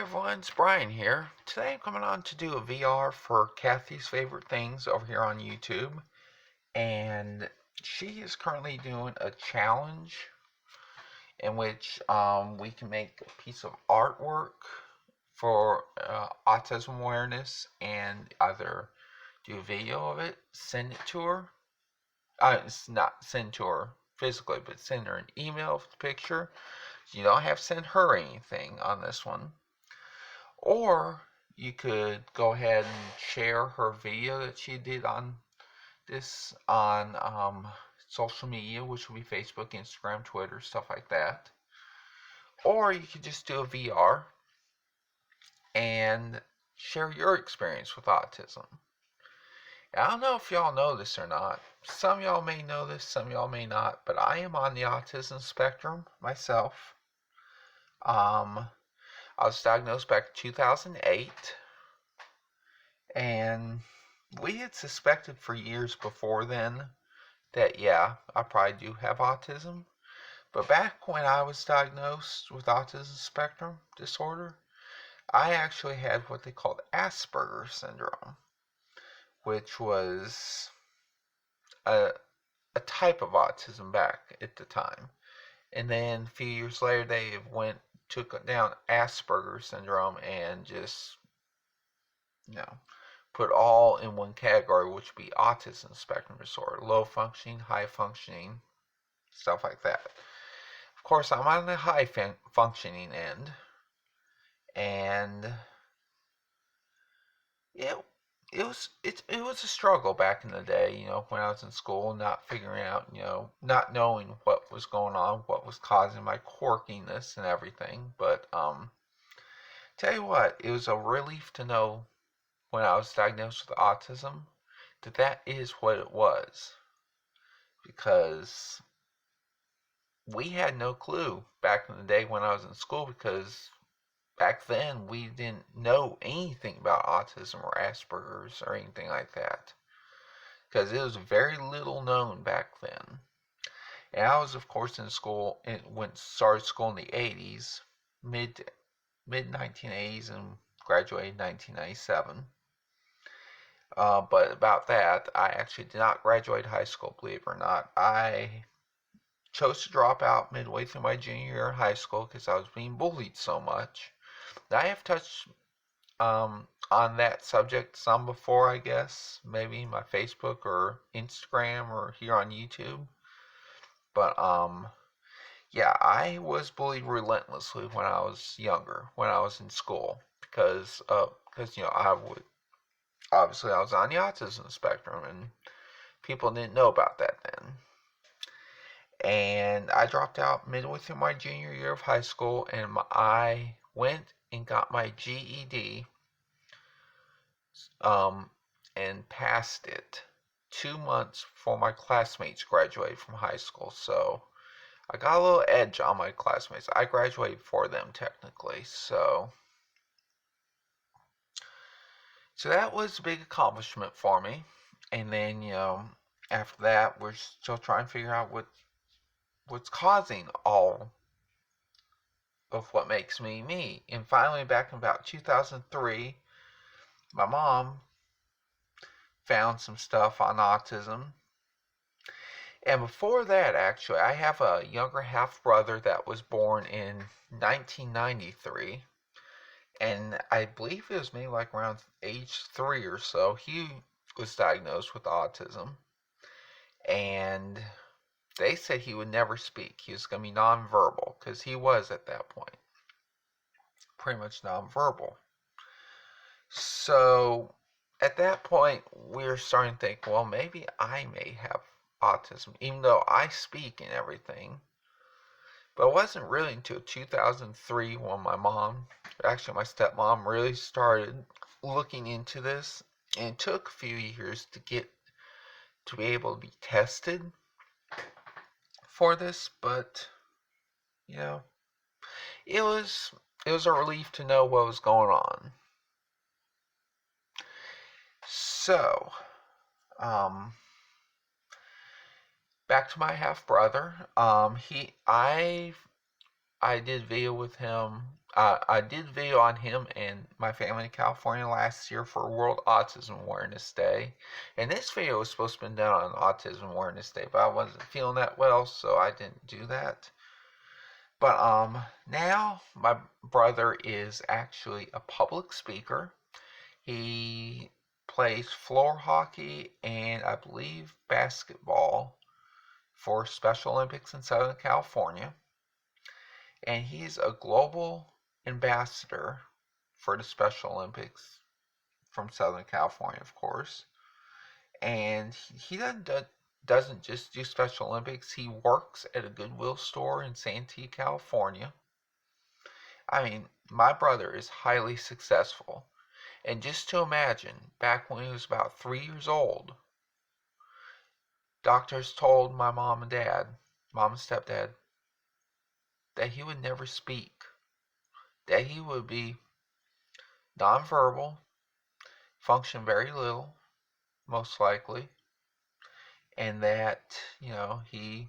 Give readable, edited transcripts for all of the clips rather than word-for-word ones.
everyone, it's Brian here. Today I'm coming on to do a VR for Kathy's Favorite Things over here on YouTube. And she is currently doing a challenge in which we can make a piece of artwork for autism awareness and either do a video of it, send it to her. It's not send to her physically, but send her an email of the picture. You don't have to send her anything on this one. Or you could go ahead and share her video that she did on this on social media, which would be Facebook, Instagram, Twitter, stuff like that. Or you could just do a VR and share your experience with autism. I don't know if y'all know this or not. Some of y'all may know this, some of y'all may not, but I am on the autism spectrum myself. I was diagnosed back in 2008, and we had suspected for years before then that, yeah, I probably do have autism. But back when I was diagnosed with autism spectrum disorder, I actually had what they called Asperger syndrome, which was a, a type of autism back at the time. And then a few years later, they took down Asperger syndrome and just, you know, put all in one category, which would be autism spectrum disorder, low functioning, high functioning, stuff like that. Of course, I'm on the high functioning end, and it it was a struggle back in the day, when I was in school, not figuring out, not knowing what was going on, what was causing my quirkiness and everything. But tell you what, it was a relief to know when I was diagnosed with autism that is what it was, because we had no clue back in the day when I was in school, because back then we didn't know anything about autism or Asperger's or anything like that, because it was very little known back then. And I was, of course, in school and started school in the 80s, mid 1980s, and graduated in 1997. But about that, I actually did not graduate high school, believe it or not. I chose to drop out midway through my junior year of high school because I was being bullied so much. I have touched on that subject some before, I guess, maybe my Facebook or Instagram or here on YouTube. But yeah, I was bullied relentlessly when I was younger, when I was in school, because I would obviously I was on the autism spectrum, and people didn't know about that then. And I dropped out midway through my junior year of high school, and I went and got my GED, and passed it 2 months before my classmates graduated from high school. So I got a little edge on my classmates. I graduated before them technically, so that was a big accomplishment for me. And then, after that, we're still trying to figure out what's causing all of what makes me me. And finally, back in about 2003, my mom found some stuff on autism. And before that, actually, I have a younger half brother that was born in 1993. And I believe it was maybe like around age 3 or so, he was diagnosed with autism. And they said he would never speak. He was going to be nonverbal, because he was at that point pretty much nonverbal. So at that point, we were starting to think, well, maybe I may have autism, even though I speak and everything. But it wasn't really until 2003 when my stepmom, really started looking into this. And it took a few years to be able to be tested for this, but it was a relief to know what was going on. So, back to my half brother. I did video with him I did a video on him and my family in California last year for World Autism Awareness Day. And this video was supposed to be done on Autism Awareness Day, but I wasn't feeling that well, so I didn't do that. But now my brother is actually a public speaker. He plays floor hockey and I believe basketball for Special Olympics in Southern California. And he's a global ambassador for the Special Olympics from Southern California, of course. And he doesn't just do Special Olympics, he works at a Goodwill store in Santee, California. I mean, my brother is highly successful. And just to imagine, back when he was about 3 years old, doctors told my mom and stepdad, that he would never speak, that he would be nonverbal, function very little, most likely, and that, you know, he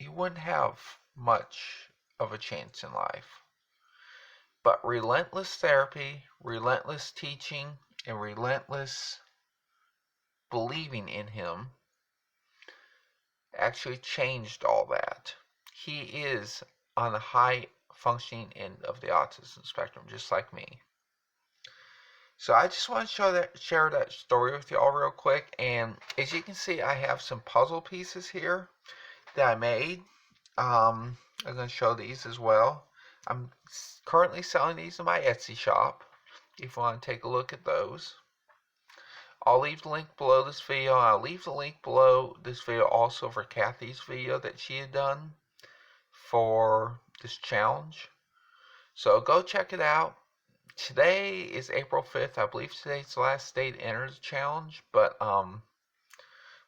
wouldn't have much of a chance in life. But relentless therapy, relentless teaching, and relentless believing in him actually changed all that. He is on the high functioning end of the autism spectrum, just like me. So I just want to share that story with y'all real quick. And as you can see, I have some puzzle pieces here that I made. I'm going to show these as well. I'm currently selling these in my Etsy shop, if you want to take a look at those. I'll leave the link below this video. I'll leave the link below this video also for Kathy's video that she had done for this challenge. So go check it out. Today is April 5th. I believe today's the last day to enter the challenge, but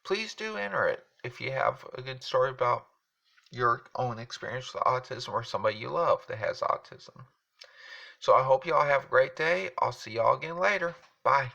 please do enter it if you have a good story about your own experience with autism or somebody you love that has autism. So I hope y'all have a great day. I'll see y'all again later. Bye.